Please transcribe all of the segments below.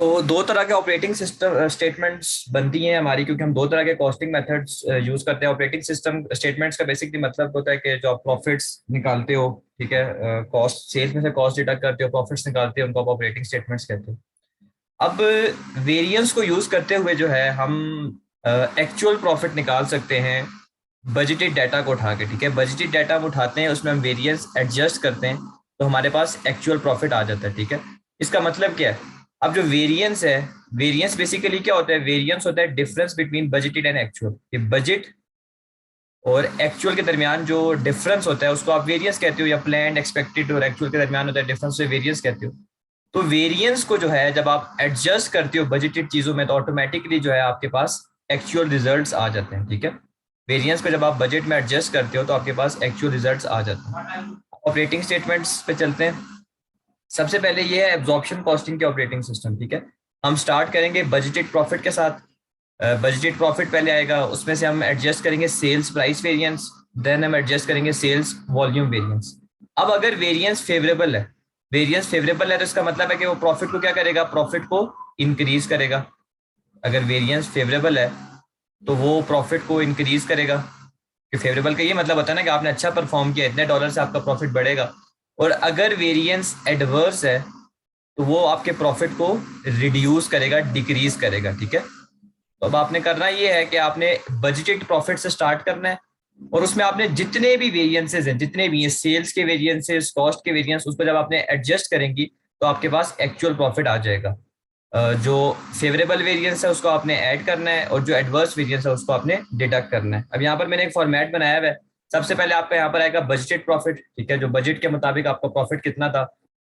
तो दो तरह के ऑपरेटिंग सिस्टम स्टेटमेंट्स बनती हैं हमारी, क्योंकि हम दो तरह के कॉस्टिंग मेथड्स यूज करते हैं। ऑपरेटिंग सिस्टम स्टेटमेंट्स का बेसिकली मतलब होता है कि जो आप प्रॉफिट्स निकालते हो, ठीक है, कॉस्ट सेल्स में से कॉस्ट डिडक्ट करते हो, प्रॉफिट्स निकालते हो, उनको आप ऑपरेटिंग स्टेटमेंट्स कहते हो। अब वेरिएंस को यूज करते हुए जो है हम एक्चुअल प्रॉफिट निकाल सकते हैं बजटेड डाटा को उठा के, ठीक है। बजटेड डाटा हम उठाते हैं, उसमें हम वेरिएंस एडजस्ट करते हैं, तो हमारे पास एक्चुअल प्रॉफिट आ जाता है, ठीक है। इसका मतलब क्या है? अब जो वेरिएंस है, वेरिएंस बेसिकली क्या होता है? वेरिएंस होता है difference between budgeted and actual. ये बजट और एक्चुअल के दरमियान जो डिफरेंस होता है उसको आप वेरिएंस कहते हो, या प्लान एक्सपेक्टेड और एक्चुअल के दरमियान होता है डिफरेंस, से वेरिएंस कहते हो। तो वेरिएंस को जो है जब आप एडजस्ट करते हो बजटेड चीजों में, तो ऑटोमेटिकली जो है आपके पास एक्चुअल रिजल्ट्स आ जाते हैं, ठीक है। वेरिएंस को जब आप बजट में एडजस्ट करते हो तो आपके पास एक्चुअल रिजल्ट्स आ जाते हैं। ऑपरेटिंग स्टेटमेंट्स पे चलते हैं। सबसे पहले ये है एब्जॉर्प्शन कॉस्टिंग के ऑपरेटिंग सिस्टम, ठीक है। हम स्टार्ट करेंगे बजटेड प्रॉफिट के साथ। बजटेड प्रॉफिट पहले आएगा, उसमें से हम एडजस्ट करेंगे सेल्स प्राइस वेरिएंस, देन हम एडजस्ट करेंगे सेल्स वॉल्यूम वेरिएंस। अब अगर वेरिएंस फेवरेबल है, वेरिएंस फेवरेबल है तो इसका मतलब है कि वो प्रॉफिट को क्या करेगा? प्रॉफिट को इंक्रीज करेगा। अगर वेरिएंस फेवरेबल है तो वो प्रॉफिट को इंक्रीज करेगा, कि फेवरेबल का ये मतलब होता है ना कि आपने अच्छा परफॉर्म किया, इतने डॉलर से आपका प्रॉफिट बढ़ेगा। और अगर वेरिएंस एडवर्स है तो वो आपके प्रॉफिट को रिड्यूस करेगा, डिक्रीज करेगा, ठीक है। तो अब आपने करना ये है कि आपने बजटेड प्रॉफिट से स्टार्ट करना है, और उसमें आपने जितने भी वेरिएंसेस हैं, जितने भी हैं सेल्स के वेरिएंसेस, कॉस्ट के वेरिएंस, उसको जब आपने एडजस्ट करेंगी तो आपके पास एक्चुअल प्रॉफिट आ जाएगा। जो फेवरेबल वेरिएंस है उसको आपने ऐड करना है, और जो एडवर्स वेरिएंस है उसको आपने डिडक्ट करना है। अब यहाँ पर मैंने एक फॉर्मेट बनाया हुआ है। सबसे पहले आपका यहाँ पर आएगा बजटेड प्रॉफिट, ठीक है, जो बजट के मुताबिक आपका प्रॉफिट कितना था।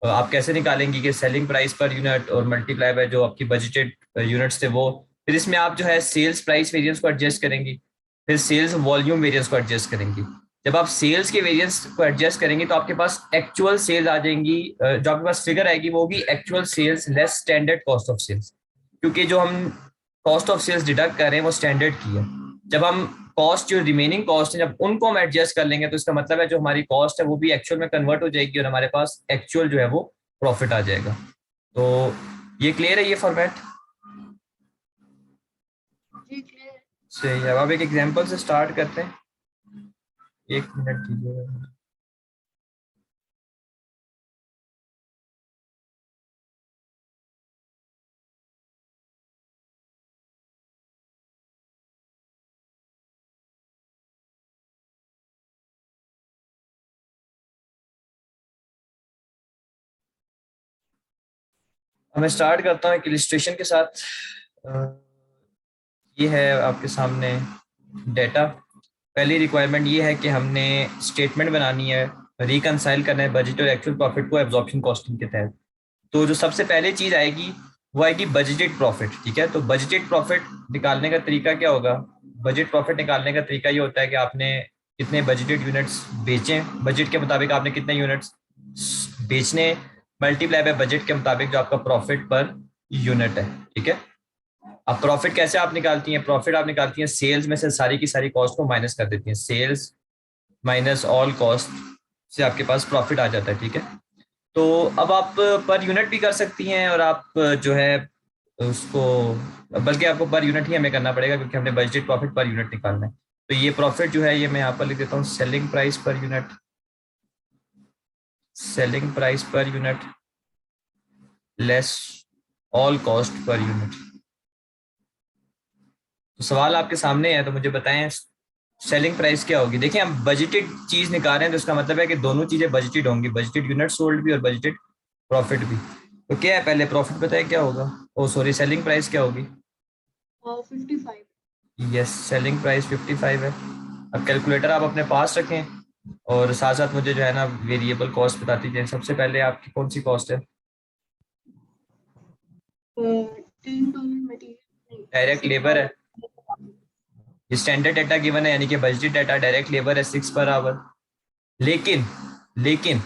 आप कैसे निकालेंगे कि सेलिंग प्राइस पर यूनिट और मल्टीप्लाई बाय जो आपकी बजटेड यूनिट्स थे वो। फिर इसमें आप जो है सेल्स प्राइस वेरिएंस को एडजस्ट करेंगी, फिर सेल्स वॉल्यूम वेरिएंस को एडजस्ट करेंगी। जब आप सेल्स के वेरिएंस को एडजस्ट करेंगे तो आपके पास एक्चुअल सेल्स आ जाएंगी। जो आपके पास फिगर आएगी वो होगी actual sales less standard cost of sales, क्योंकि जो हम कॉस्ट ऑफ सेल्स डिडक्ट कर रहे हैं वो स्टैंडर्ड की है। जब हम कॉस्ट, जो रिमेनिंग कॉस्ट है, जब उनको हम एडजस्ट कर लेंगे तो इसका मतलब है जो हमारी कॉस्ट है वो भी एक्चुअल में कन्वर्ट हो जाएगी, और हमारे पास एक्चुअल जो है वो प्रॉफिट आ जाएगा। तो ये क्लियर है ये फॉर्मेट? जी क्लियर। सही है। अब एक एग्जांपल से स्टार्ट करते हैं। एक मिनट दीजिएगा। मैं स्टार्ट करता हूँ एक इलिस्ट्रेशन के साथ। अ, ये है आपके सामने डेटा। पहली रिक्वायरमेंट ये है कि हमने स्टेटमेंट बनानी है, रिकंसाइल करना है बजट और एक्चुअल प्रॉफिट को एब्जॉर्प्शन कॉस्टिंग के तहत। तो जो सबसे पहले चीज आएगी वो आएगी बजटेड प्रॉफिट, ठीक है। तो बजटेड प्रॉफिट निकालने का तरीका क्या होगा? बजट प्रॉफिट निकालने का तरीका ये होता है कि आपने कितने बजटेड यूनिट्स बेचे, बजट के मुताबिक आपने कितने यूनिट्स बेचने, मल्टीप्लाई बाय बजट के मुताबिक जो आपका प्रॉफिट पर यूनिट है, ठीक है। अब प्रॉफिट कैसे आप निकालती हैं? प्रॉफिट आप निकालती हैं सेल्स में से सारी की सारी कॉस्ट को माइनस कर देती हैं। सेल्स माइनस ऑल कॉस्ट से आपके पास प्रॉफिट आ जाता है, ठीक है। तो अब आप पर यूनिट भी कर सकती हैं, और आप जो है उसको, बल्कि आपको पर यूनिट ही हमें करना पड़ेगा क्योंकि हमने बजटेड प्रॉफिट पर यूनिट निकालना है। तो ये प्रॉफिट जो है ये मैं यहाँ पर लिख देता हूँ selling price per unit, selling price per unit less all cost per unit. तो सवाल आपके सामने है, तो मुझे बताएं सेलिंग प्राइस क्या होगी। देखिए हम बजटेड चीज निकाल रहे हैं तो इसका मतलब है कि दोनों चीजें बजटेड होंगी, बजटेड यूनिट सोल्ड भी और बजटेड प्रॉफिट भी। तो क्या है, पहले प्रॉफिट बताए क्या होगा? ओ सॉरी, सेलिंग प्राइस क्या होगी? 55। यस, सेलिंग प्राइस 55 है। अब कैलकुलेटर आप अपने पास रखें, और साथ साथ मुझे जो है ना वेरिएबल कॉस्ट बताती जाए। सबसे पहले आपकी कौन सी कॉस्ट है? $10 मटेरियल डायरेक्ट लेबर है। $6 स्टैंडर्ड डाटा गिवन है, यानी कि बजटेड डाटा डायरेक्ट लेबर है 6 पर आवर। लेकिन लेकिन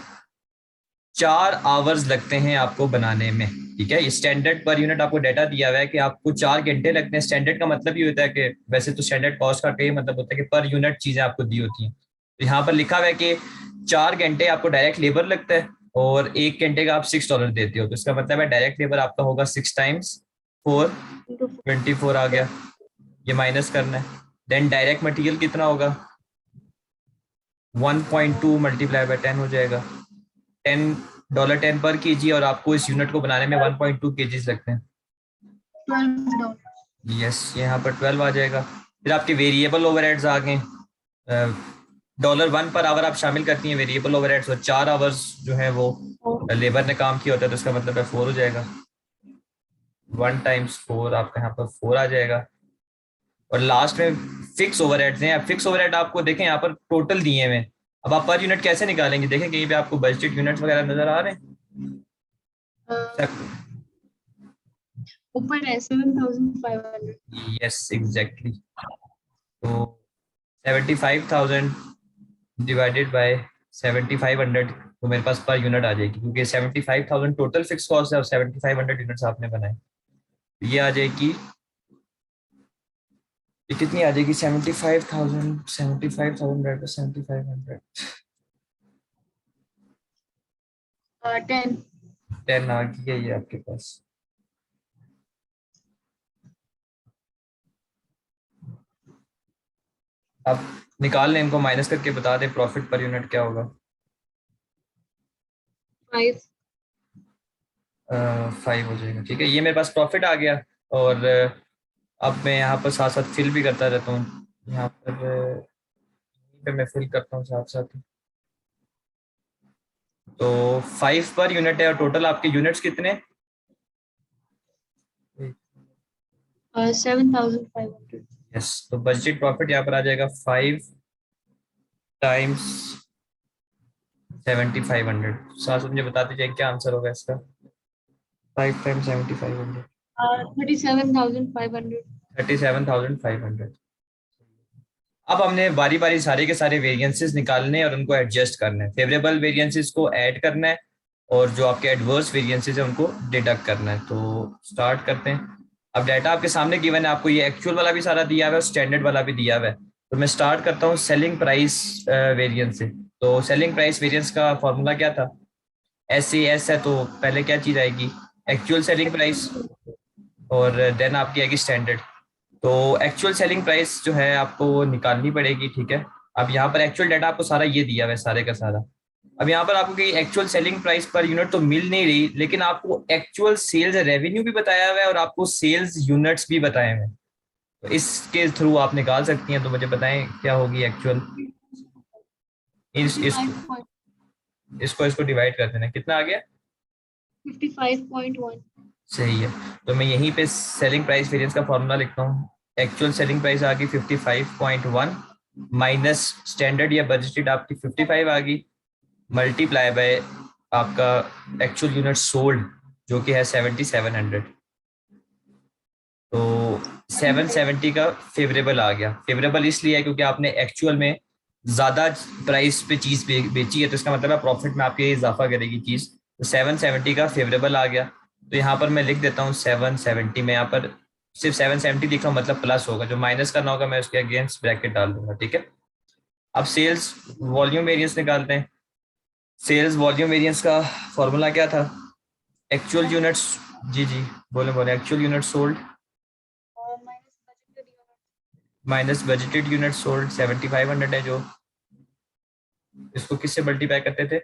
4 आवर्स लगते हैं आपको बनाने में, ठीक है। स्टैंडर्ड पर यूनिट आपको डाटा दिया हुआ है कि आपको 4 घंटे लगते हैं। स्टैंडर्ड का मतलब ये होता है कि वैसे तो स्टैंडर्ड कॉस्ट का कई मतलब होता है कि पर यूनिट चीजें आपको दी होती हैं। तो यहाँ पर लिखा हुआ है कि 4 घंटे आपको डायरेक्ट लेबर लगता है, और 1 घंटे का आप $6 देते हो, तो इसका मतलब है डायरेक्ट लेबर आपका होगा 6 टाइम्स 4, into 24 आ गया, ये माइनस करना है। देन डायरेक्ट मटेरियल कितना होगा, 1.2 मल्टीप्लाई बाय 10 हो जाएगा, $10 पर केजी, और आपको इस यूनिट को बनाने में 1.2 केजीज लगते हैं। $12। यस, यहाँ पर 12 आ जाएगा। फिर आपके वेरिएबल ओवरहेड्स आ गए, $1 पर आवर आप शामिल करती हैं वेरिएबल ओवरहेड्स, और 4 आवर्स जो है वो लेबर ने काम किया होता है, तो इसका मतलब है 4 हो जाएगा, 1 टाइम्स 4 आपका यहाँ पर 4 आ जाएगा। और लास्ट में फिक्स ओवरहेड्स हैं। फिक्स ओवरहेड आपको देखें यहाँ पर टोटल दिए हुए हैं, अब आप पर यूनिट कैसे निकालेंगे, देखें कहीं पे आपको बजटेड यूनिट्स वगैरह नजर आ रहे हैं। ऊपर है 7,500। यस एग्जैक्टली, तो 75,000 डिवाइडेड बाय 7,500, तो मेरे पास पर यूनिट आ जाएगी, क्योंकि 75,000 टोटल फिक्स कॉस्ट है और 7,500 यूनिट्स आपने बनाए, तो ये आ जाएगी, ये कितनी आ जाएगी, 75,000 7,500 10। 10 आ गई है ये आपके पास। अब निकाल लें इनको, माइनस करके बता दें प्रॉफिट पर यूनिट क्या होगा। 5। 5 हो जाएगा, ठीक है, ये मेरे पास प्रॉफिट आ गया। और अब मैं यहाँ पर साथ साथ फिल भी करता रहता हूँ, यहाँ पर यहीं पे मैं फिल करता हूँ साथ साथ। तो 5 पर यूनिट है, और टोटल आपके यूनिट्स कितने, 7,500। यस, तो बजटेड प्रॉफिट यहाँ पर आ जाएगा 5 टाइम्स 7,500। साथ साथ मुझे बता दीजिए क्या आंसर होगा इसका, 5 टाइम्स 7,500, 37,500। 37,500। अब हमने बारी बारी सारे के सारे वेरिएंसेस निकालने और उनको एडजस्ट करना है, फेवरेबल वेरिएंसेस को ऐड करना है और जो आपके एडवर्स वेरिएंसेस है उनको डिडक्ट करना है। तो स्टार्ट करते हैं। अब डाटा आपके सामने गिवन है, आपको ये एक्चुअल वाला भी सारा दिया हुआ है, स्टैंडर्ड वाला भी दिया हुआ है। तो मैं स्टार्ट करता हूँ सेलिंग प्राइस वेरिएंस से। तो सेलिंग प्राइस वेरिएंस का फॉर्मूला क्या था, SAS है, तो पहले क्या चीज आएगी, एक्चुअल सेलिंग प्राइस, और देन आपकी आएगी स्टैंडर्ड। तो एक्चुअल सेलिंग प्राइस जो है आपको वो निकालनी पड़ेगी, ठीक है। अब यहाँ पर एक्चुअल डाटा आपको सारा ये दिया हुआ है सारे का सारा। अब यहाँ पर आपको कहीं actual selling price per unit तो मिल नहीं रही, लेकिन आपको एक्चुअल सेल्स रेवेन्यू भी बताया हुआ है और आपको सेल्स यूनिट्स भी बताए हुए हैं, तो इसके थ्रू आप निकाल सकती हैं। तो मुझे बताएं क्या होगी एक्चुअल, इसको 55 इसको डिवाइड कर देना, कितना आ गया, 55.1। सही है। तो मैं यहीं पे सेलिंग प्राइस वेरिएंस का फॉर्मूला लिखता हूँ, एक्चुअल सेलिंग प्राइस आ गई 55.1 माइनस स्टैंडर्ड या बजटेड आपकी 55 आ गई, मल्टीप्लाई बाय आपका एक्चुअल यूनिट सोल्ड जो कि है 7,700। तो 770 का फेवरेबल आ गया। फेवरेबल इसलिए है क्योंकि आपने एक्चुअल में ज्यादा प्राइस पे चीज बेची है, तो इसका मतलब है प्रॉफिट में आपके इजाफा करेगी चीज। तो 770 का फेवरेबल आ गया। तो यहाँ पर मैं लिख देता हूँ 770 में, यहाँ पर सिर्फ 770 लिख रहा हूँ, मतलब प्लस होगा, जो माइनस करना होगा मैं उसके अगेंस्ट ब्रैकेट डाल दूंगा, ठीक है। अब सेल्स वॉल्यूम वेरिएंस निकालते हैं। सेल्स वॉल्यूम वेरिएंस का फॉर्मूला क्या था, एक्चुअल यूनिट्स, जी जी बोले बोले, actual unit sold minus budgeted unit. Minus budgeted unit sold 7,500 है, जो इसको किससे मल्टीप्लाई करते थे,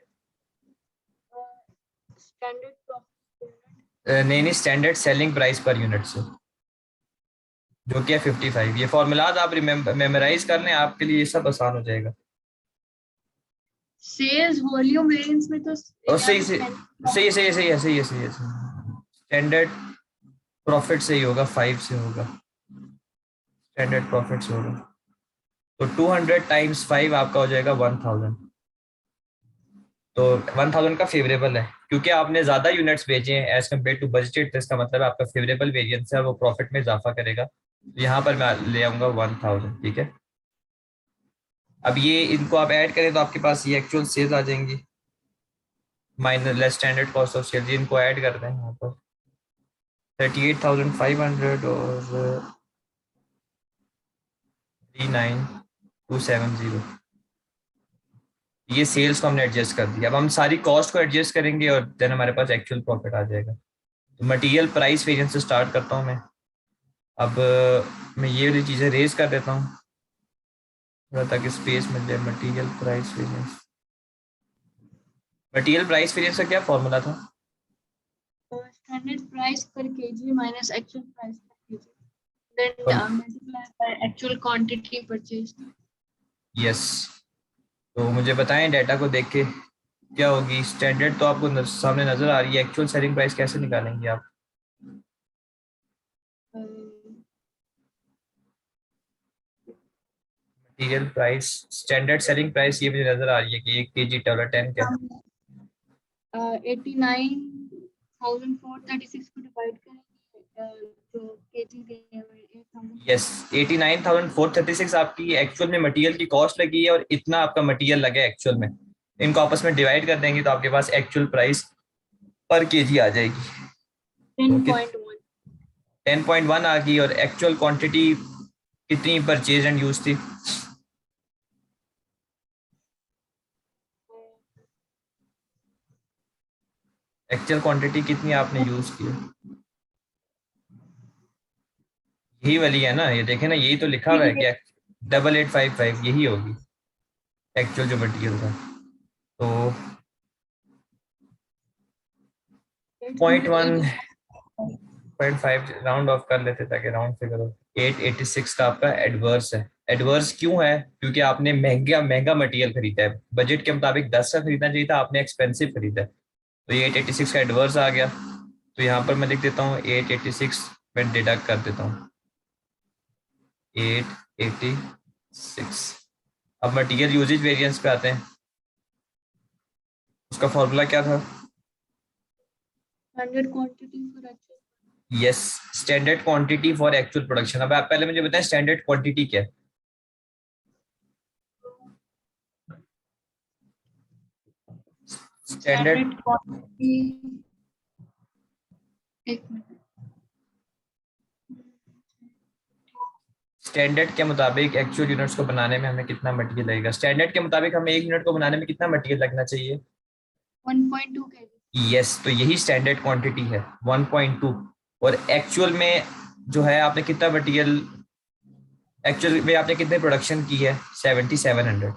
स्टैंडर्ड प्रॉफिट यूनिट। नहीं नहीं, standard selling price per unit से, जो कि है 55। ये फॉर्मूलाज आप मेमोराइज कर लें, आपके लिए ये सब आसान हो जाएगा। सेल्स वॉल्यूम वेरिएंस में तो और या सही तो से स्टैंडर्ड। स्टैंडर्ड प्रॉफिट से ही होगा, 5 से होगा, स्टैंडर्ड प्रॉफिट से होगा। तो 200 टाइम्स 5 आपका हो जाएगा 1,000। तो 1,000 का फेवरेबल है, क्योंकि आपने ज्यादा यूनिट्स बेचे हैं एज कम्पेयर टू बजटेड, तो इसका मतलब है आपका फेवरेबल वेरिएंस है, वो प्रॉफिट में इजाफा करेगा। तो यहाँ पर मैं ले आऊंगा 1,000, ठीक है। अब ये इनको आप ऐड करें तो आपके पास ये एक्चुअल सेल्स आ जाएंगी, minus less standard cost of sales, इनको ऐड कर दें यहाँ पर 38,500 और 39,270। ये सेल्स को हमने एडजस्ट कर दिया। अब हम सारी कॉस्ट को एडजस्ट करेंगे और देन हमारे पास एक्चुअल प्रॉफिट आ जाएगा। तो मटेरियल प्राइस वेरिएंस से स्टार्ट करता हूँ मैं। अब मैं ये वाली चीज़ें रेज कर देता हूँ थोड़ा, ताकि स्पेस मिल जाए। Material price variance, material price variance का क्या फॉर्मूला था? स्टैंडर्ड प्राइस पर केजी माइनस एक्चुअल प्राइस पर केजी, then और multiply by actual quantity purchased. Yes, तो मुझे बताएं डाटा को देख के क्या होगी। स्टैंडर्ड तो आपको सामने नजर आ रही है, एक्चुअल सेलिंग प्राइस कैसे निकालेंगे आप? Material price, standard selling price ये मुझे नजर आ रही है कि 1 kg डॉलर 10 का है। 89,436 को डिवाइड करेंगे जो केजी दिए हुए 8,000। यस, 89,436 आपकी एक्चुअल में मटेरियल की कॉस्ट लगी है और इतना आपका मटेरियल लगा है एक्चुअल में। इनको आपस में डिवाइड कर देंगे तो आपके पास एक्चुअल प्राइस पर केजी आ जाएगी। तो 10.1। 10.1 आ गई। और एक्चुअल क्वांटिटी कितनी परचेज एंड यूज थी? एक्चुअल क्वांटिटी कितनी आपने यूज की? यही वाली है ना, ये देखे ना, यही तो लिखा हुआ है कि 8855 यही होगी एक्चुअल जो मटेरियल था। तो 0.1.5 राउंड ऑफ कर लेते ताकि राउंड फिगर हो। 886 का आपका एडवर्स है। एडवर्स क्यों है? क्योंकि आपने महंगा महंगा मटेरियल खरीदा है। बजट के मुताबिक 10 का खरीदना चाहिए था, आपने एक्सपेंसिव खरीदा है, तो ये 886 का एडवर्स आ गया। तो यहाँ पर मैं लिख देता हूँ 886 में डिडक्ट कर देता हूँ 886। अब मटेरियल यूजेज वेरिएंस पे आते हैं। उसका फॉर्मूला क्या था? Standard quantity for actual. Yes, standard quantity for actual production. अब आप पहले मुझे बताएं स्टैंडर्ड क्वांटिटी क्या है? स्टैंडर्ड स्टैंडर्ड क्वांटिटी, एक मिनट। स्टैंडर्ड के मुताबिक एक्चुअल यूनिट्स को बनाने में हमें कितना मटेरियल लगेगा? स्टैंडर्ड के मुताबिक हमें एक यूनिट को बनाने में कितना मटेरियल लगना चाहिए? 1.2 केजी। यस, तो यही स्टैंडर्ड क्वांटिटी है 1.2। और एक्चुअल में जो है आपने कितना मटेरियल, एक्चुअल में आपने कितने प्रोडक्शन की है? 7700।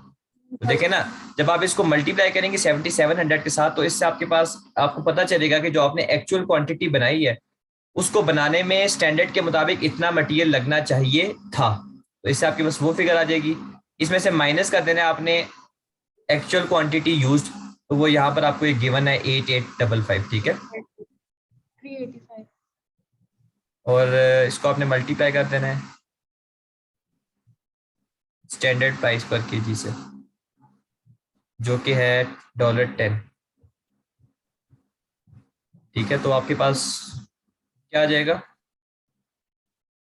तो देखें ना, जब आप इसको मल्टीप्लाई करेंगे 7700 के साथ, तो इससे आपके पास आपको पता चलेगा कि जो आपने एक्चुअल क्वांटिटी बनाई है उसको बनाने में स्टैंडर्ड के मुताबिक इतना मटेरियल लगना चाहिए था। तो इससे आपके पास वो फिगर आ जाएगी। इसमें से माइनस कर देना है आपने एक्चुअल क्वांटिटी यूज्ड, तो वो यहाँ पर आपको एक गिवन है 8855, ठीक है। 385। और इसको आपने मल्टीप्लाई कर देना है स्टैंडर्ड प्राइस पर केजी से, जो कि है $10। ठीक है, तो आपके पास क्या आ जाएगा?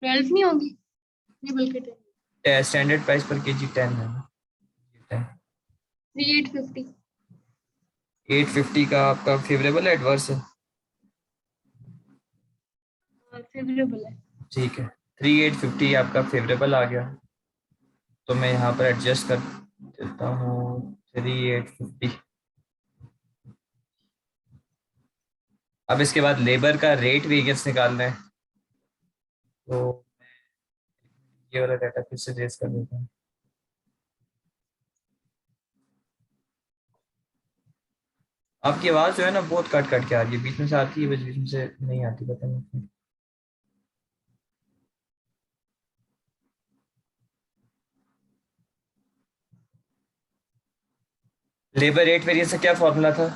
12 नहीं होगी, नहीं बल्कि 10। स्टैंडर्ड प्राइस पर केजी 10 है ना, 10। 3850। 850 का आपका फेवरेबल है एडवर्स है? फेवरेबल है। ठीक है, 3850 आपका फेवरेबल आ गया। तो मैं यहाँ पर एडजस्ट कर देता हूँ 3850। अब इसके बाद लेबर का रेट वेरिएंस निकालना है, तो ये वाला डाटा फिर से रेज कर देता हूँ। आपकी आवाज़ जो है ना बहुत कट कट के आ रही है, बीच में से आती है, बीच में से नहीं आती, पता नहीं क्यों। लेबर रेट वेरिएंस का क्या फॉर्मूला था?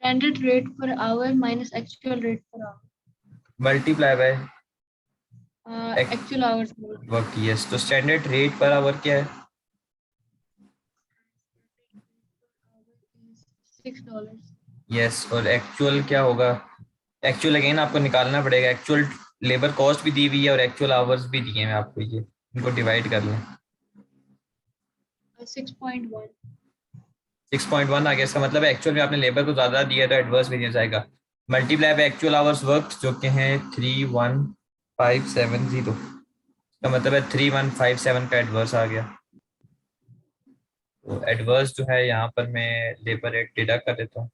Standard rate per hour minus actual rate per multiply by hour, actual hours. Work. Yes, तो स्टैंडर्ड रेट पर आवर क्या है? $6। यस, और एक्चुअल क्या होगा? एक्चुअल अगेन आपको निकालना पड़ेगा। एक्चुअल लेबर कॉस्ट भी दी हुई है और एक्चुअल आवर्स भी दिए हैं आपको, ये इनको डिवाइड कर लें। 6.1। 6.1 आ गया। इसका मतलब है एक्चुअल में आपने लेबर को ज्यादा दिया तो एडवर्स वेरिएंस आएगा। Multiply by actual hours work जो कि हैं 31570, इसका मतलब है 3157 का एडवर्स आ गया। तो एडवर्स जो है यहाँ पर मैं लेबर रेट डिडक्ट कर देता हूँ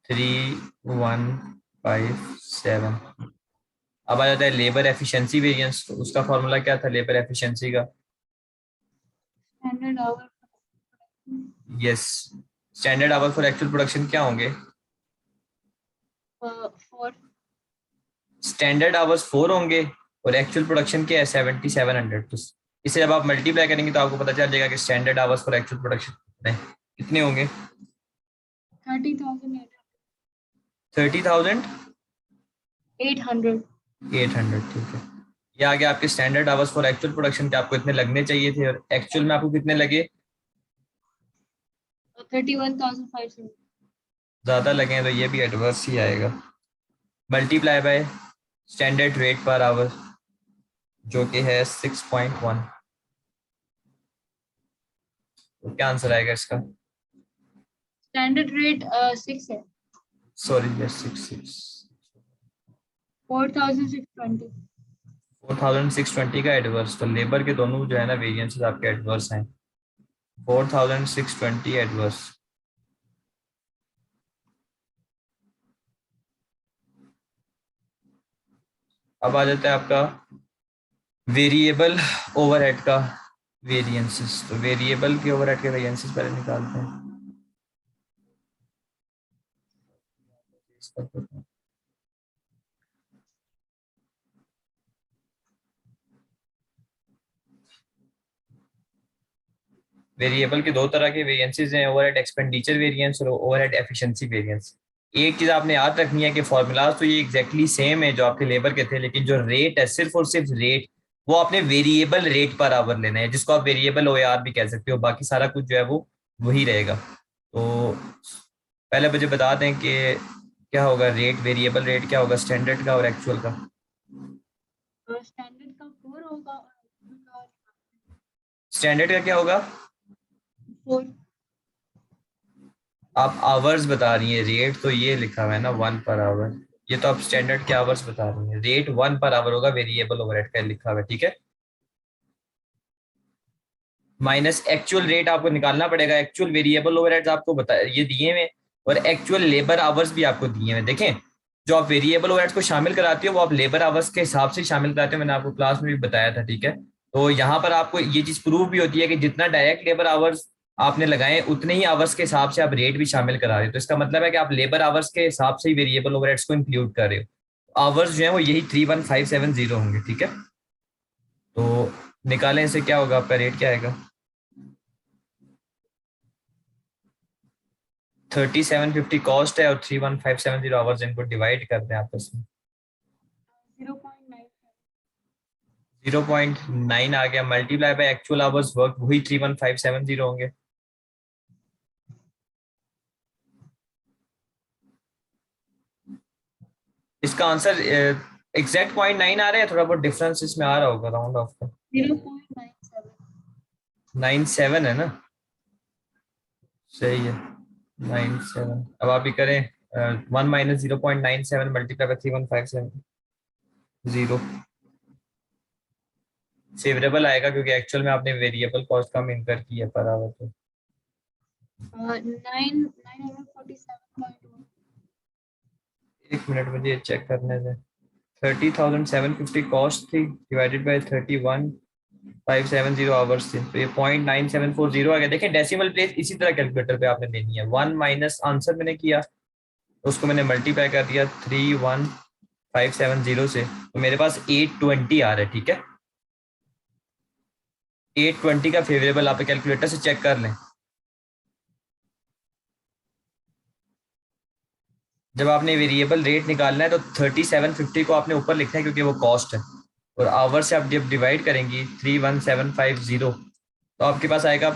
3157। अब आ जाता है लेबर एफिशिएंसी वेरिएंस, तो उसका फॉर्मूला क्या था लेबर एफिशिएंसी का? Standard our yes, standard hour for actual production क्या होंगे? फॉर स्टैंडर्ड आवर्स 4 होंगे और एक्चुअल प्रोडक्शन क्या है 7700। तो इसे जब आप मल्टीप्लाई करेंगे तो आपको पता चल जाएगा कि standard hours for actual production कितने होंगे? 30,800 30,800। 800 ठीक है, ये आ गया आपके standard hours for actual production के, आपको इतने लगने चाहिए थे और एक्चुअल में आपको कितने लगे? 31,500 ज्यादा लगे हैं तो ये भी एडवर्स ही आएगा। Multiply by standard rate per our जो कि है 6.1। तो क्या आंसर आएगा इसका? स्टैंडर्ड रेट 6 है सॉरी, यस 6। 4,620 4620 का एडवर्स, तो लेबर के दोनों जो है ना वेरिएंसेस आपके एडवर्स हैं। 4620 एडवर्स। अब आ जाता है आपका वेरिएबल ओवरहेड का वेरिएंसेस। तो वेरिएबल के ओवरहेड के वेरिएंसेस पहले निकालते हैं। वेरिएबल के दो तरह के वेरिएंसेस हैं, ओवरहेड एक्सपेंडिचर वेरिएंस और ओवरहेड एफिशिएंसी वेरिएंस। एक चीज आपने याद रखनी है कि फॉर्मूलाज तो ये एग्जैक्टली सेम है जो आपके लेबर के थे, लेकिन जो रेट है सिर्फ और सिर्फ रेट, वो आपने वेरिएबल रेट पर आवर लेना है, जिसको आप वेरिएबल ओआर भी कह सकते हो। बाकी सारा कुछ जो है वो वही रहेगा। तो पहले मुझे बता दें कि क्या होगा रेट, वेरिएबल रेट क्या होगा स्टैंडर्ड का और एक्चुअल का? स्टैंडर्ड का 4 होगा और स्टैंडर्ड का क्या होगा? 4 आप आवर्स बता रही हैं, रेट तो ये लिखा हुआ है ना 1 पर आवर, ये तो आप स्टैंडर्ड के आवर्स बता रही हैं। रेट 1 पर आवर होगा वेरिएबल ओवरहेड का लिखा हुआ है, ठीक है। माइनस एक्चुअल रेट आपको निकालना पड़ेगा। एक्चुअल वेरिएबल ओवरहेड्स आपको बता ये दिए हुए, और एक्चुअल लेबर आवर्स भी आपको दिए हुए। देखें, जो आप वेरिएबल ओवरहेड्स को शामिल कराते हो वो आप लेबर आवर्स के हिसाब से शामिल कराते हो, मैंने आपको क्लास में भी बताया था, ठीक है। तो यहाँ पर आपको ये चीज प्रूव भी होती है कि जितना डायरेक्ट लेबर आवर्स आपने लगाए उतने ही आवर्स के हिसाब से आप रेट भी शामिल करा रहे हो। तो इसका मतलब है कि आप लेबर आवर्स के हिसाब से ही वेरिएबल ओवरहेड्स को इंक्लूड कर रहे हो। आवर्स जो है वो यही 31570 होंगे, ठीक है। तो निकालें इसे, क्या होगा आपका रेट क्या आएगा? 3750 कॉस्ट है और 31570 आवर्स, इनको डिवाइड कर दें आपस में। 0.9 0.9 आ गया, multiply by actual hours work वही 31570 होंगे। इसका आंसर एग्जैक्ट 0.9 आ रहा है, थोड़ा बहुत डिफरेंस इसमें आ रहा होगा राउंड ऑफ का। 0.97 97 है ना? सही है, 97। अब आप भी करें 1 माइनस 0.97 मल्टीप्लाई बाय 3157। फेवरेबल आएगा क्योंकि एक्चुअल में आपने वेरिएबल कॉस्ट कम इनकर की है पर आवर। तो 947.1 एक मिनट मुझे चेक करने दें। 30,750 कॉस्ट थी डिवाइडेड बाय 31,570 आवर्स थी, तो ये 0.9740 आ गया। देखिए डेसिमल प्लेस इसी तरह कैलकुलेटर पे आपने देनी है। 1 माइनस आंसर मैंने किया, उसको मैंने मल्टीप्लाई कर दिया 31,570 से, तो मेरे पास 820 आ रहा है, ठीक है। 820 का फेवरेबल आप कैलकुलेटर से चेक कर लें। जब आपने वेरिएबल रेट निकालना है तो 3750 को आपने ऊपर लिखना है क्योंकि वो कॉस्ट है, और आवर से आप जब डिवाइड करेंगी 31750 तो आपके पास आएगा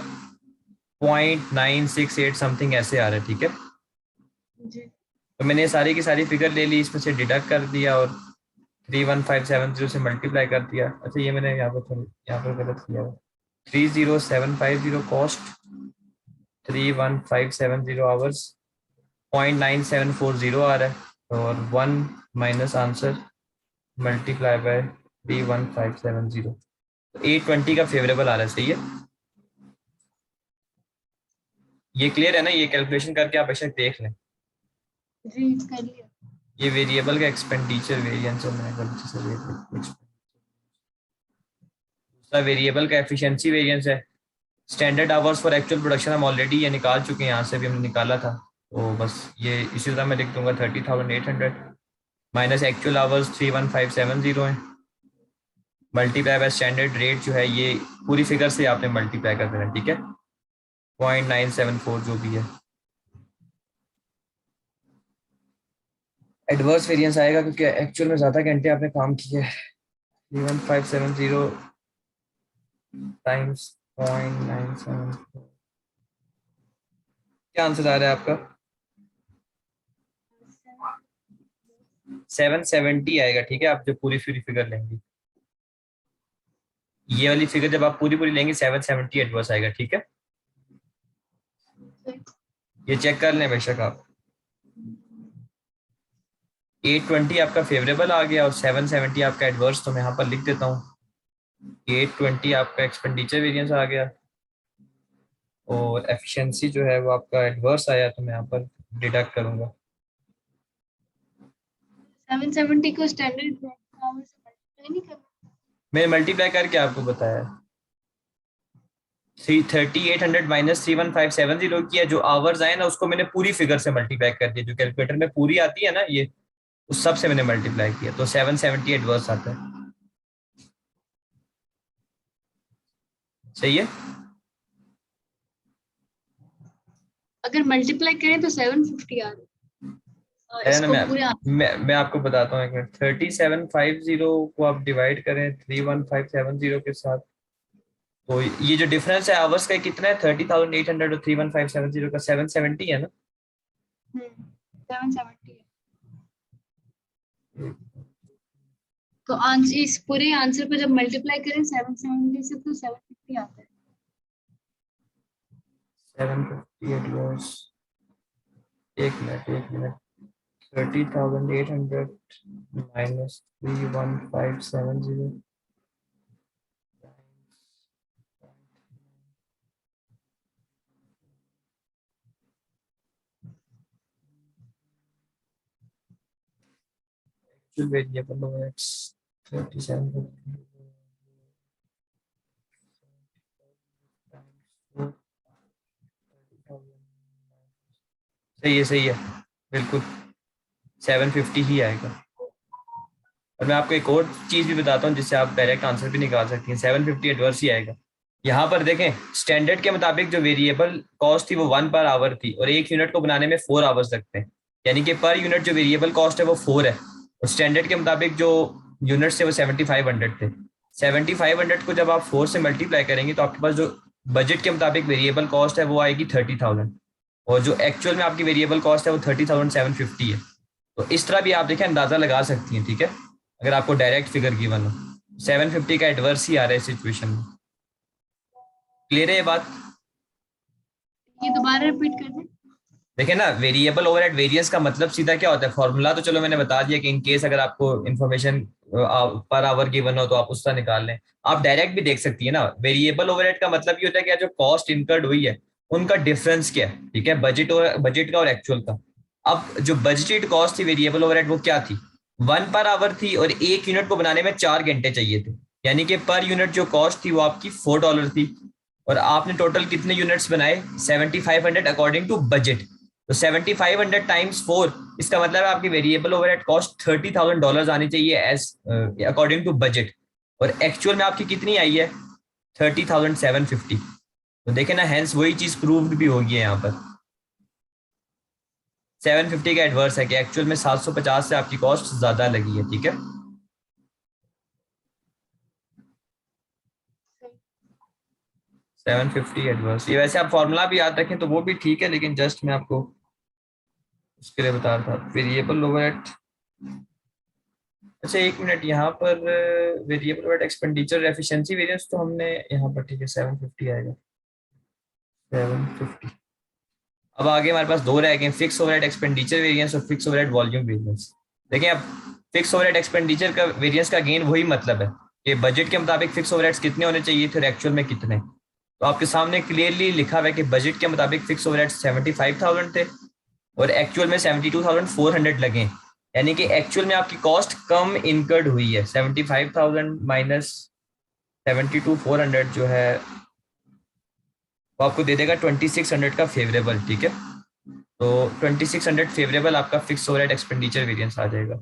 0.968 समथिंग ऐसे आ रहा है, ठीक है। जी तो मैंने सारी की सारी फिगर ले ली, इसमें से डिडक्ट कर दिया और 31570 से मल्टीप्लाई कर दिया। अच्छा ये मैंने यहाँ पर गलत किया है। 30750 कॉस्ट, 31570 आवर्स, 0.9740 आ रहा है, और 1 माइनस आंसर मल्टीप्लाई बाय 31570, 820 का फेवरेबल आ रहा है, सही है। ये क्लियर है ना, ये कैलकुलेशन करके आप बेशक देख लें। जी कर लिया। ये वेरिएबल का एक्सपेंडिचर वेरिएंस है, मैं गलती से दूसरा वेरिएबल का एफिशिएंसी वेरिएंस है। Standard hours for actual production हम ऑलरेडी ये निकाल चुके हैं, यहाँ से भी हमने निकाला था। तो बस ये इसी तरह मैं लिख दूंगा 30,800 माइनस एक्चुअल आवर्स 31570 है, मल्टीप्लाई बाय स्टैंडर्ड रेट जो है, ये पूरी फिगर से आपने मल्टीप्लाई कर देना, ठीक है, 0.974 जो भी है। एडवर्स वेरिएंस आएगा क्योंकि एक्चुअल में ज़्यादा घंटे आपने काम किया है। 31570 टाइम्स 0.974, क्या आंसर आ रहा है आपका? 770 आएगा, ठीक है, आप जो पूरी पूरी फिगर लेंगे, ये वाली फिगर जब आप पूरी पूरी लेंगे 770 एडवर्स आएगा, ठीक है। ये चेक कर लें बेशक आप। 820 आपका फेवरेबल आ गया और 770 आपका एडवर्स, तो मैं यहाँ पर लिख देता हूँ 820 आपका एक्सपेंडिचर वेरिएंस आ गया और एफिशिएंसी जो है वो आपका एडवर्स आया, तो मैं यहाँ पर डिडक्ट करूंगा। 770 को स्टैंडर्ड आवर से मल्टीप्लाई नहीं करना। मैंने मल्टीप्लाई करके आपको बताया 3800 माइनस 31570 किया, जो आवर्स आए ना उसको मैंने पूरी फिगर से मल्टीप्लाई कर दिया, जो कैलकुलेटर में पूरी आती है ना, ये उस सब से मैंने मल्टीप्लाई किया, तो 770 एडवर्स आता है। सही है। अगर मल्टीप्लाई करें तो 750 आ रहा है। है ना, इसको पूरे मैं आपको बताता हूँ एक मिनट। 3750 को आप डिवाइड करें 31570 के साथ, तो ये जो डिफरेंस है आवर्स का कितना है, 30,800 और 31570 का 770 है ना। 770 है। तो आंसर, इस पूरे आंसर को जब मल्टीप्लाई करें 770 से तो 750 आता है। 750 एडवर्स, एक मिनट 30,800 माइनस 31570 वेरिएबल हो एक्स 3750 सही है बिल्कुल 750 ही आएगा। और मैं आपको एक और चीज भी बताता हूँ जिससे आप डायरेक्ट आंसर भी निकाल सकती हैं, 750 एडवर्स ही आएगा। यहाँ पर देखें, स्टैंडर्ड के मुताबिक जो वेरिएबल कॉस्ट थी वो 1 पर आवर थी और एक यूनिट को बनाने में 4 आवर्स लगते हैं, यानी कि पर यूनिट जो वेरिएबल कॉस्ट है वो 4 है, और स्टैंडर्ड के मुताबिक जो यूनिट्स थे वो 7500 थे। 7500 को जब आप 4 से मल्टीप्लाई करेंगे तो आपके पास जो बजट के मुताबिक वेरिएबल कॉस्ट है वो आएगी 30,000, और जो एक्चुअल में आपकी वेरिएबल कॉस्ट है वो 30,750 है। तो इस तरह भी आप देखें अंदाजा लगा सकती हैं, ठीक है, अगर आपको डायरेक्ट फिगर गिवन हो। 750 का एडवर्स ही आ रहा है सिचुएशन में। क्लियर है ये बात? ये दोबारा रिपीट कर दें। देखिए ना, वेरिएबल ओवरहेड वेरिएंस का मतलब सीधा क्या होता है, फॉर्मूला तो चलो मैंने बता दिया कि इन केस अगर आपको इन्फॉर्मेशन पर आवर गिवन हो तो आप उसका निकाल लें। आप डायरेक्ट भी देख सकती है ना, वेरिएबल ओवरहेड का मतलब ये होता है कि जो कॉस्ट इनकर्ड हुई है उनका डिफरेंस क्या है, ठीक है, बजट का और एक्चुअल का। अब जो बजटेड कॉस्ट थी वेरिएबल ओवरहेड वो क्या थी, 1 पर आवर थी और एक यूनिट को बनाने में 4 घंटे चाहिए थे, यानी कि पर यूनिट जो कॉस्ट थी वो आपकी $4 थी, और आपने टोटल कितने यूनिट्स बनाए, 7500 अकॉर्डिंग टू बजट। तो 7500 टाइम्स 4, इसका मतलब है आपकी वेरिएबल ओवरहेड कॉस्ट $30,000 आनी चाहिए एज अकॉर्डिंग टू बजट, और एक्चुअल में आपकी कितनी आई है 30,750। तो देखे ना, हेंस वही चीज प्रूव्ड भी होगी यहाँ पर। 750 का एडवर्स है कि एक्चुअल में 750 से आपकी कॉस्ट ज्यादा लगी है, ठीक है। सेवन फिफ्टी एडवर्स, ये वैसे आप फॉर्मूला भी याद रखें तो वो भी ठीक है, लेकिन जस्ट मैं आपको उसके लिए बता रहा था वेरिएबल ओवरहेड। अच्छा एक मिनट, यहाँ पर variable overhead expenditure efficiency variance तो हमने यहाँ पर, ठीक है, 750 आएगा 750। अब आगे हमारे पास दो रह गए, फिक्स ओवरहेड एक्सपेंडिचर वेरिएंस और फिक्स ओवरहेड वॉल्यूम वेरिएंस। देखिए अब फिक्स ओवरहेड एक्सपेंडिचर का वेरिएंस का गेन वही मतलब है कि बजट के मुताबिक फिक्स ओवरहेड्स कितने होने चाहिए थे और एक्चुअल में कितने। तो आपके सामने क्लियरली लिखा हुआ है कि बजट के मुताबिक फिक्स ओवरहेड 75,000 थे और एक्चुअल में 72,400 लगे, यानी कि एक्चुअल में आपकी कॉस्ट कम इनकर्ड हुई है। 75,000 माइनस 72,400 जो है वो आपको दे देगा 2,600 का फेवरेबल, ठीक है। तो 2,600 फेवरेबल आपका फिक्स ओवरहेड एक्सपेंडिचर वेरिएंस आ जाएगा।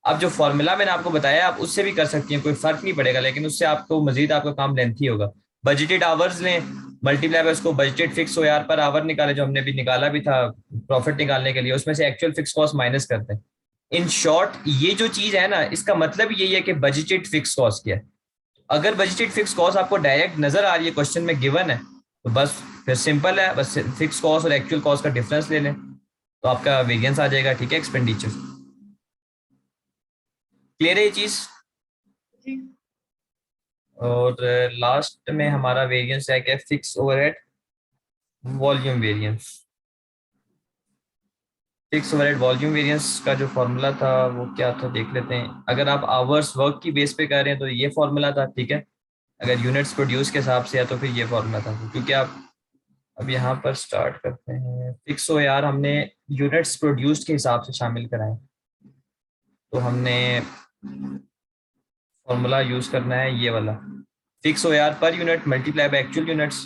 अब जो फॉर्मूला मैंने आपको बताया आप उससे भी कर सकती हैं, कोई फर्क नहीं पड़ेगा, लेकिन उससे आपको मजीद आपका काम लेंथी होगा। बजटेड आवर्स लें, मल्टीप्लाई बाय उसको budgeted fix OAR per hour निकाले, जो हमने भी निकाला भी था प्रॉफिट निकालने के लिए, उसमें से एक्चुअल फिक्स कॉस्ट माइनस करते हैं। इन शॉर्ट ये जो चीज है ना, इसका मतलब यही है कि बजटेड फिक्स कॉस्ट क्या है। अगर बजटेड फिक्स कॉस्ट आपको डायरेक्ट नजर आ रही है, क्वेश्चन में गिवन है, तो बस फिर सिंपल है, बस फिक्स कॉस्ट और एक्चुअल कॉस्ट का डिफरेंस ले लें तो आपका वेरिएंस आ जाएगा, ठीक है, एक्सपेंडिचर। क्लियर है ये चीज। जी। और लास्ट में हमारा वेरिएंस है क्या, fix overhead volume variance. Fix overhead volume variance का जो फॉर्मूला था वो क्या था देख लेते हैं। अगर आप आवर्स वर्क की बेस पे कर रहे हैं तो ये फॉर्मूला था, ठीक है। अगर यूनिट्स प्रोड्यूस के हिसाब से है तो फिर ये फॉर्मूला था, क्योंकि आप अब यहाँ पर स्टार्ट करते हैं। फिक्स ओ यार हमने यूनिट्स प्रोड्यूस्ड के हिसाब से शामिल कराए, तो हमने फॉर्मूला यूज करना है ये वाला, fix overhead per unit multiply by actual units.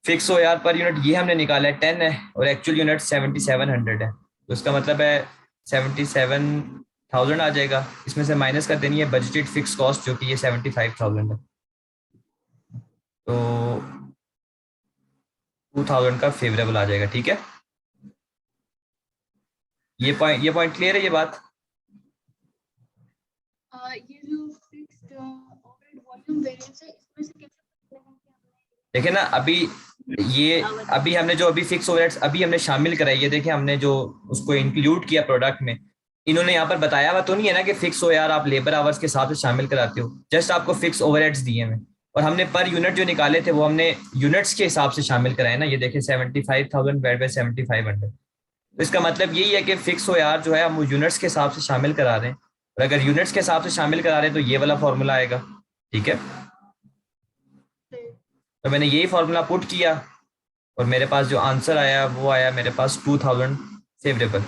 Fixed overhead per unit ये हमने निकाला है 10 है और एक्चुअल यूनिट 7,700 है, तो इसका मतलब है 77,000 आ जाएगा। इसमें से माइनस कर देनी है बजटेड फिक्स कॉस्ट जो कि ये 75,000 है, तो 2,000 का फेवरेबल आ जाएगा, ठीक है। ये पॉइंट क्लियर है ये बात। ये जो फिक्स्ड ओवरहेड वॉल्यूम वेरिएंस है इसमें से कैसे पता चलेगा कि हमने देखे ना अभी ये, अभी हमने जो अभी फिक्स ओवरहेड्स अभी हमने शामिल कराई है, देखे हमने जो उसको इंक्लूड किया प्रोडक्ट में, इन्होंने यहाँ पर बताया हुआ तो नहीं है ना कि फिक्स हो यार आप लेबर आवर्स के हिसाब से शामिल कराते हो, जस्ट आपको फिक्स ओवरहेड्स दिए हैं। और हमने पर यूनिट जो निकाले थे वो हमने यूनिट्स के हिसाब से शामिल कराए ना, ये देखे 75,000 डिवाइड बाय 7,500। तो इसका मतलब यही है कि फिक्स हो यार जो है हम वो यूनिट्स के हिसाब से शामिल करा रहे हैं, और अगर यूनिट्स के हिसाब से शामिल करा रहे हैं तो ये वाला फॉर्मूला आएगा, ठीक है। तो मैंने यही फॉर्मूला पुट किया और मेरे पास जो आंसर आया वो आया मेरे पास 2,000 फेवरेबल।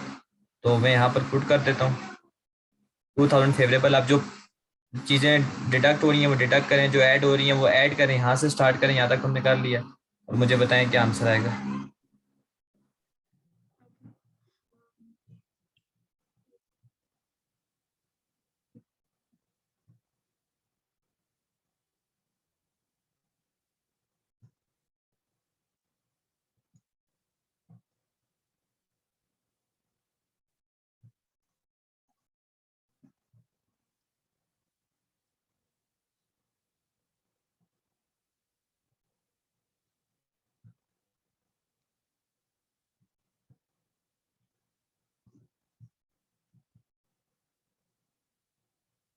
तो मैं यहाँ पर पुट कर देता हूँ 2,000 फेवरेबल। अब जो चीज़ें डिडक्ट हो रही हैं वो डिडक्ट करें, जो ऐड हो रही हैं वो ऐड करें, यहाँ से स्टार्ट करें, यहाँ तक हमने कर लिया और मुझे बताएं क्या आंसर आएगा।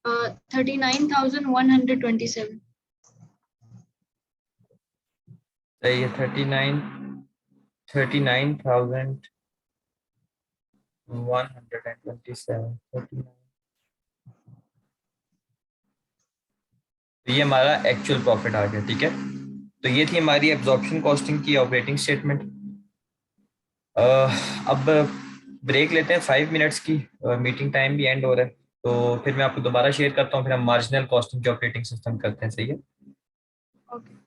देखा 39,127। सही है, 39,127। तो ये हमारा एक्चुअल प्रॉफिट आ गया, ठीक है। तो ये थी हमारी एब्जॉर्प्शन कॉस्टिंग की ऑपरेटिंग स्टेटमेंट। अब ब्रेक लेते हैं 5 मिनट्स की, मीटिंग टाइम भी एंड हो रहा है, तो फिर मैं आपको दोबारा शेयर करता हूँ, फिर हम मार्जिनल कॉस्टिंग के ऑपरेटिंग सिस्टम करते हैं, सही है। ओके।